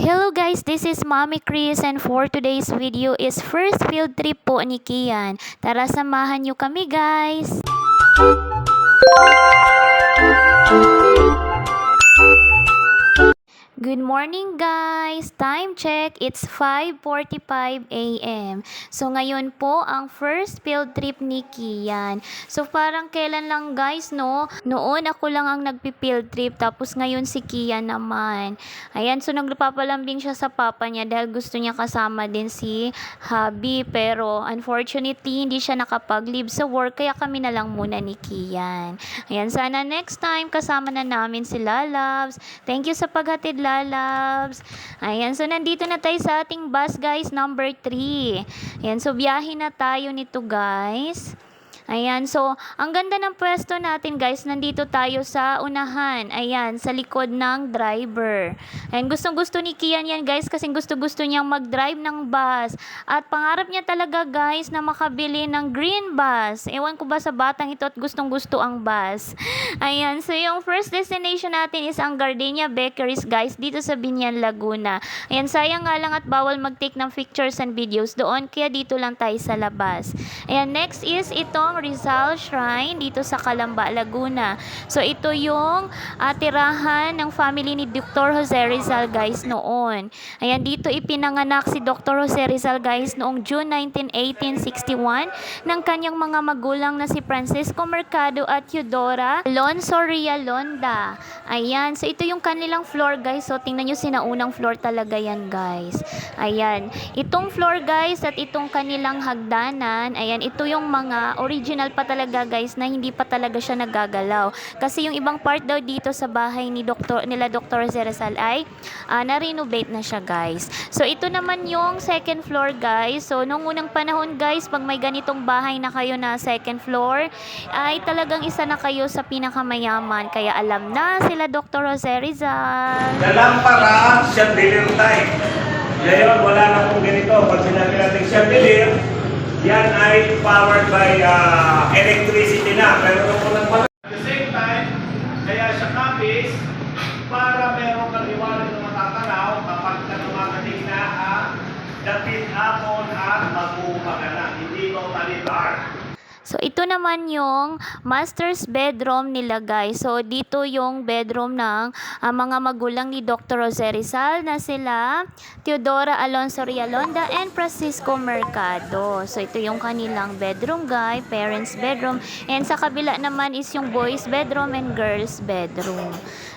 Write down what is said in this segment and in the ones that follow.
Hello guys, this is Mommy Chris and for today's video is first field trip po ni Kian. Tara samahan nyo kami guys! Good morning guys! Time check, it's 5:45 AM. So ngayon po ang first field trip ni Kian. So parang kailan lang guys no? Noon ako lang ang nagpi-field trip tapos ngayon si Kian naman. Ayan, so nagpapalambing siya sa papa niya dahil gusto niya kasama din si hubby. Pero unfortunately hindi siya nakapag-leave sa work kaya kami na lang muna ni Kian. Ayan, sana next time kasama na namin si Lalabs. Thank you sa paghatid Lalabs. Ayan, so nandito na tayo sa ating bus guys, number 3. Ayan, so biyahe na tayo nito guys. Ayan, so ang ganda ng pwesto natin guys, nandito tayo sa unahan. Ayan, sa likod ng driver. Ayan, gustong-gusto ni Kian yan guys kasi gusto-gusto niyang mag-drive ng bus. At pangarap niya talaga guys na makabili ng green bus. Ewan ko ba sa batang ito at gustong-gusto ang bus. Ayan, so yung first destination natin is ang Gardenia Bakeries guys, dito sa Binyan, Laguna. Ayan, sayang nga lang at bawal mag-take ng pictures and videos doon, kaya dito lang tayo sa labas. Ayan, next is itong Rizal Shrine dito sa Calamba, Laguna. So ito yung tirahan ng family ni Dr. Jose Rizal guys noon. Ayan, dito ipinanganak si Dr. Jose Rizal guys noong June 19, 1861 ng kanyang mga magulang na si Francisco Mercado at Eudora Alonso Realonda. Ayan, so ito yung kanilang floor guys. So tingnan nyo, sinaunang floor talaga yan guys. Ayan, itong floor guys at itong kanilang hagdanan, ayan, ito yung mga original pa talaga guys na hindi pa talaga siya nagagalaw. Kasi yung ibang part daw dito sa bahay ni nila Dr. Jose Rizal ay na-renovate na siya guys. So ito naman yung second floor guys. So nung unang panahon guys, pag may ganitong bahay na kayo na second floor, ay talagang isa na kayo sa pinakamayaman. Kaya alam na sila Dr. Jose Rizal. Dalampara, chandelier type. Ngayon, wala na pong ganito. Pag sinabi natin chandelier, yan ay powered by electricity na. Pero nung unang panahon, at the same time, kaya siya kapis para meron kang iwanan na matatanaw kapag dumadating na ang dapit hapon at mag-uumaga na. Hindi totally dark. So, ito naman yung master's bedroom nila guys. So, dito yung bedroom ng mga magulang ni Dr. Jose Rizal na sila Teodora Alonso Realonda and Francisco Mercado. So, ito yung kanilang bedroom guys, parents bedroom. And sa kabila naman is yung boys bedroom and girls bedroom.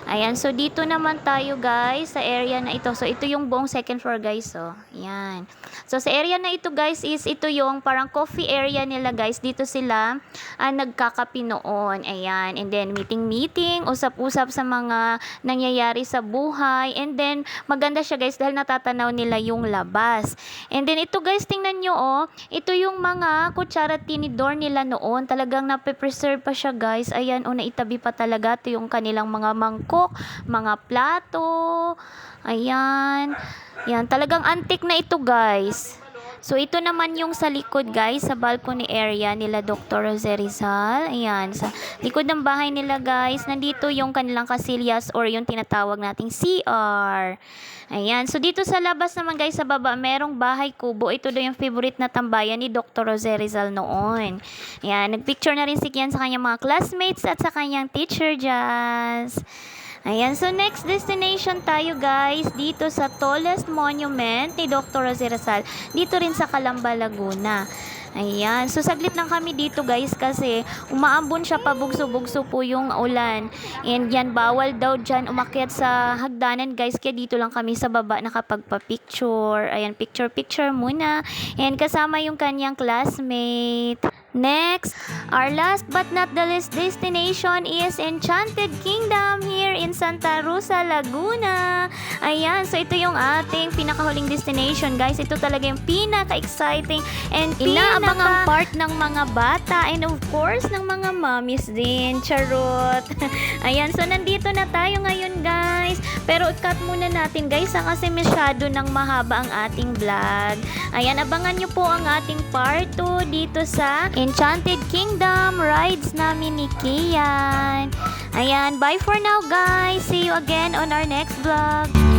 Ayan, so dito naman tayo guys sa area na ito. So, ito yung buong second floor guys. So, ayan. So, sa area na ito guys is ito yung parang coffee area nila guys. Dito sila nagkakape noon. Ayan. And then, meeting, usap-usap sa mga nangyayari sa buhay. And then, maganda siya guys dahil natatanaw nila yung labas. And then, ito guys, tingnan nyo oh. Ito yung mga kutsara tinidor nila noon. Talagang nape-preserve pa siya guys. Ayan, o naitabi pa talaga. Ito yung kanilang mga mangkok, mga plato. Ayan. Yan, talagang antique na ito guys. So, ito naman yung sa likod guys, sa balcony area nila Dr. Jose Rizal. Ayan, sa likod ng bahay nila guys, nandito yung kanilang kasilyas or yung tinatawag nating CR. Ayan, so dito sa labas naman guys, sa baba, merong bahay kubo. Ito daw yung favorite na tambayan ni Dr. Jose Rizal noon. Ayan, nagpicture na rin si Kian sa kanyang mga classmates at sa kanyang teacher Jazz. Ayan, so next destination tayo guys, dito sa tallest monument ni Dr. Jose Rizal, dito rin sa Calamba, Laguna. Ayan, so saglit lang kami dito guys kasi umaambon siya, pabugso-bugso po yung ulan. And yan, bawal daw dyan umakyat sa hagdanan guys, kaya dito lang kami sa baba nakapagpa-picture. Ayan, picture muna. And kasama yung kanyang classmate. Next, our last but not the least destination is Enchanted Kingdom here in Santa Rosa, Laguna. Ayan, so ito yung ating pinakahuling destination guys. Ito talaga yung pinaka-exciting and inaabangang part ng mga bata and of course ng mga mommies din. Charot! Ayan, so nandito na tayo ngayon guys. Pero cut muna natin guys kasi masyado nang mahaba ang ating vlog. Ayan, abangan nyo po ang ating part 2 dito sa Enchanted Kingdom rides namin ni Kian. Ayan, bye for now guys. See you again on our next vlog.